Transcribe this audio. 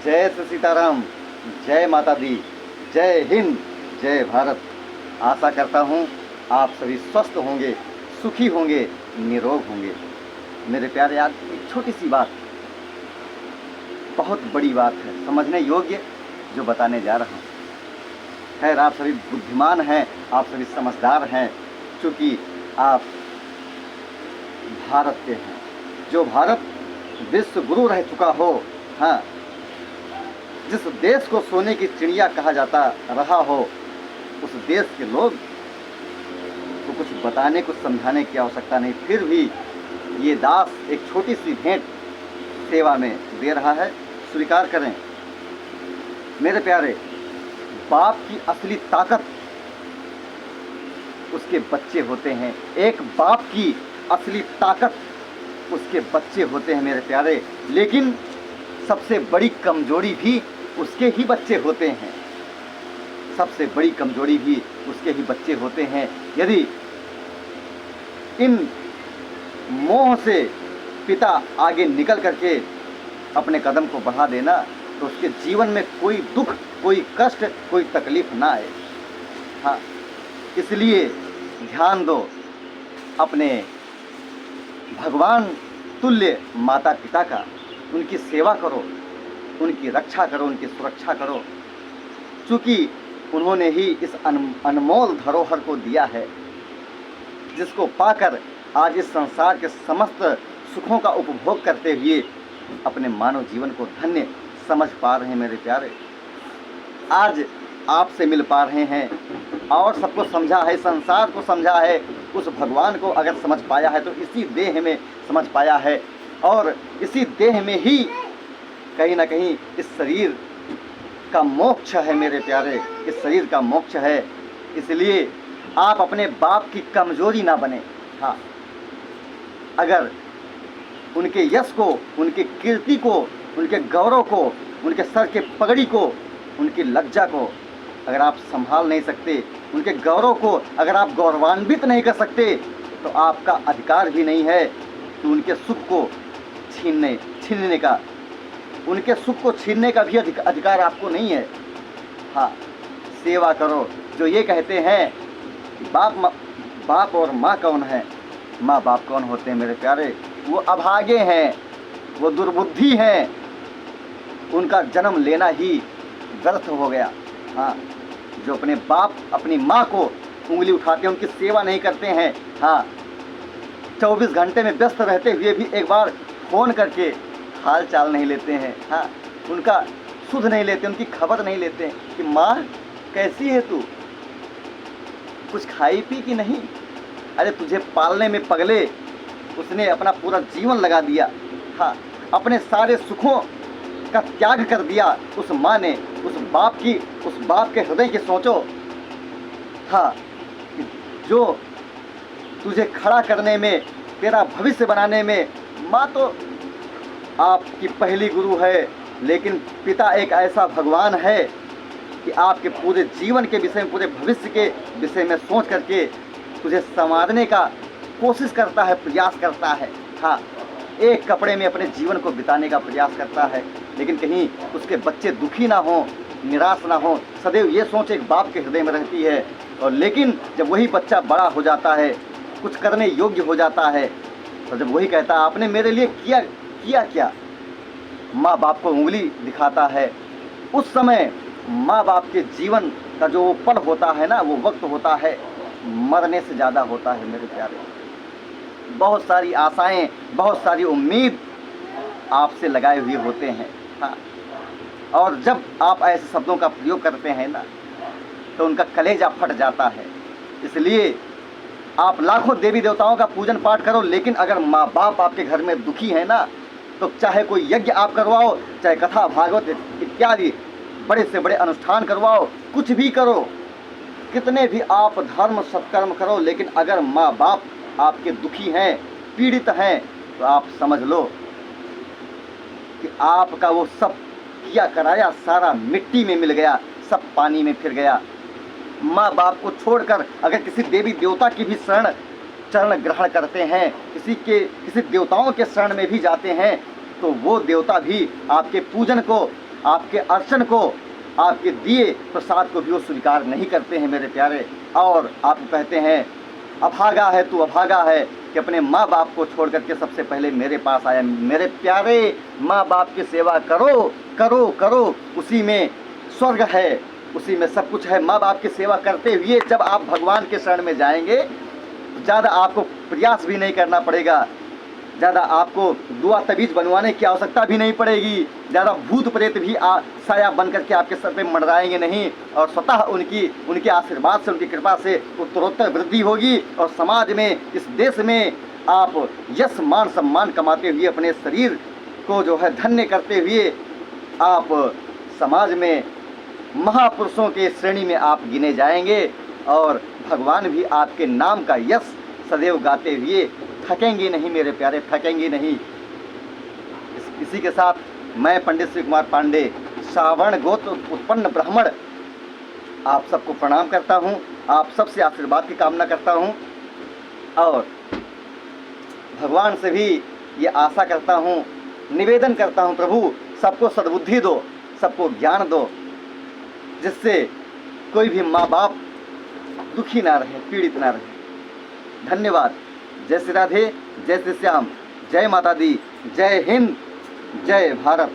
जय श्री सीताराम, जय माता दी, जय हिंद, जय भारत। आशा करता हूँ आप सभी स्वस्थ होंगे, सुखी होंगे, निरोग होंगे। मेरे प्यारे, आज एक छोटी सी बात, बहुत बड़ी बात है, समझने योग्य, जो बताने जा रहा हूँ। खैर, आप सभी बुद्धिमान हैं, आप सभी समझदार हैं, क्योंकि आप भारत के हैं। जो भारत विश्व गुरु रह चुका हो, हाँ, जिस देश को सोने की चिड़िया कहा जाता रहा हो, उस देश के लोग तो कुछ बताने, कुछ समझाने की आवश्यकता नहीं। फिर भी ये दास एक छोटी सी भेंट सेवा में दे रहा है, स्वीकार करें। मेरे प्यारे, बाप की असली ताकत उसके बच्चे होते हैं। एक बाप की असली ताकत उसके बच्चे होते हैं मेरे प्यारे। लेकिन सबसे बड़ी कमजोरी भी उसके ही बच्चे होते हैं। सबसे बड़ी कमजोरी भी उसके ही बच्चे होते हैं। यदि इन मोह से पिता आगे निकल करके अपने कदम को बढ़ा देना, तो उसके जीवन में कोई दुख, कोई कष्ट, कोई तकलीफ ना आए। हाँ, इसलिए ध्यान दो, अपने भगवान तुल्य माता पिता का, उनकी सेवा करो, उनकी रक्षा करो, उनकी सुरक्षा करो, क्योंकि उन्होंने ही इस अनमोल धरोहर को दिया है, जिसको पाकर आज इस संसार के समस्त सुखों का उपभोग करते हुए अपने मानव जीवन को धन्य समझ पा रहे हैं। मेरे प्यारे, आज आपसे मिल पा रहे हैं और सबको समझा है, संसार को समझा है, उस भगवान को अगर समझ पाया है तो इसी देह में समझ पाया है, और इसी देह में ही कहीं ना कहीं इस शरीर का मोक्ष है। मेरे प्यारे, इस शरीर का मोक्ष है। इसलिए आप अपने बाप की कमजोरी ना बने। हाँ, अगर उनके यश को, उनके कीर्ति को, उनके गौरव को, उनके सर के पगड़ी को, उनकी लज्जा को अगर आप संभाल नहीं सकते, उनके गौरव को अगर आप गौरवान्वित नहीं कर सकते, तो आपका अधिकार भी नहीं है कि उनके सुख को छीनने का, उनके सुख को छीनने का भी अधिकार आपको नहीं है। हाँ, सेवा करो। जो ये कहते हैं कि बाप और माँ कौन है, माँ बाप कौन होते हैं मेरे प्यारे? वो अभागे हैं, वो दुर्बुद्धि हैं, उनका जन्म लेना ही व्यर्थ हो गया। हाँ, जो अपने बाप, अपनी माँ को उंगली उठाते हैं, उनकी सेवा नहीं करते हैं। हाँ, 24 घंटे में व्यस्त रहते हुए भी एक बार फ़ोन करके हाल चाल नहीं लेते हैं। हाँ, उनका सुध नहीं लेते, उनकी खबर नहीं लेते हैं कि माँ कैसी है तू, कुछ खाई पी कि नहीं? अरे तुझे पालने में पगले उसने अपना पूरा जीवन लगा दिया। हाँ, अपने सारे सुखों का त्याग कर दिया उस माँ ने, उस बाप के हृदय की सोचो। हाँ, जो तुझे खड़ा करने में, तेरा भविष्य बनाने में, माँ तो आपकी पहली गुरु है, लेकिन पिता एक ऐसा भगवान है कि आपके पूरे जीवन के विषय में, पूरे भविष्य के विषय में सोच करके तुझे संवारने का कोशिश करता है, प्रयास करता है। हाँ, एक कपड़े में अपने जीवन को बिताने का प्रयास करता है, लेकिन कहीं उसके बच्चे दुखी ना हो, निराश ना हो। सदैव ये सोच एक बाप के हृदय में रहती है। और लेकिन जब वही बच्चा बड़ा हो जाता है, कुछ करने योग्य हो जाता है, तो जब वही कहता है आपने मेरे लिए किया क्या, माँ बाप को उंगली दिखाता है, उस समय माँ बाप के जीवन का जो वो पल होता है ना, वो वक्त होता है, मरने से ज़्यादा होता है मेरे प्यारे। बहुत सारी आशाएं, बहुत सारी उम्मीद आपसे लगाए हुए होते हैं। हाँ, और जब आप ऐसे शब्दों का प्रयोग करते हैं ना, तो उनका कलेजा फट जाता है। इसलिए आप लाखों देवी देवताओं का पूजन पाठ करो, लेकिन अगर माँ बाप आपके घर में दुखी है ना, तो चाहे कोई यज्ञ आप करवाओ, चाहे कथा भागवत इत्यादि बड़े से बड़े अनुष्ठान करवाओ, कुछ भी करो, कितने भी आप धर्म सत्कर्म करो, लेकिन अगर माँ बाप आपके दुखी हैं, पीड़ित हैं, तो आप समझ लो कि आपका वो सब किया कराया सारा मिट्टी में मिल गया, सब पानी में फिर गया। माँ बाप को छोड़कर अगर किसी देवी देवता की भी चरण ग्रहण करते हैं, किसी देवताओं के शरण में भी जाते हैं, तो वो देवता भी आपके पूजन को आपके अर्चन को, आपके दिए प्रसाद को भी वो स्वीकार नहीं करते हैं मेरे प्यारे। और आप कहते हैं अभागा है तू, अभागा है कि अपने माँ बाप को छोड़ करके सबसे पहले मेरे पास आया। मेरे प्यारे, माँ बाप की सेवा करो करो करो, उसी में स्वर्ग है, उसी में सब कुछ है। माँ बाप की सेवा करते हुए जब आप भगवान के शरण में जाएंगे, ज़्यादा आपको प्रयास भी नहीं करना पड़ेगा, ज़्यादा आपको दुआ तबीज़ बनवाने की आवश्यकता भी नहीं पड़ेगी, ज़्यादा भूत प्रेत भी साया बन करके आपके सर पे मंडराएंगे नहीं, और स्वतः उनके आशीर्वाद से, उनकी कृपा से उत्तरोत्तर वृद्धि होगी। और समाज में, इस देश में आप यश मान सम्मान कमाते हुए अपने शरीर को जो है धन्य करते हुए आप समाज में महापुरुषों के श्रेणी में आप गिने जाएंगे। और भगवान भी आपके नाम का यश सदैव गाते हुए थकेंगे नहीं मेरे प्यारे, थकेंगे नहीं। इसी के साथ मैं पंडित श्री कुमार पांडे, श्रावण गोत्र उत्पन्न ब्राह्मण, आप सबको प्रणाम करता हूँ, आप सबसे आशीर्वाद की कामना करता हूँ। और भगवान से भी ये आशा करता हूँ, निवेदन करता हूँ, प्रभु सबको सद्बुद्धि दो, सबको ज्ञान दो, जिससे कोई भी माँ बाप दुखी ना रहे, पीड़ित ना रहे। धन्यवाद। जय श्री राधे, जय श्री श्याम, जय माता दी, जय हिंद, जय भारत।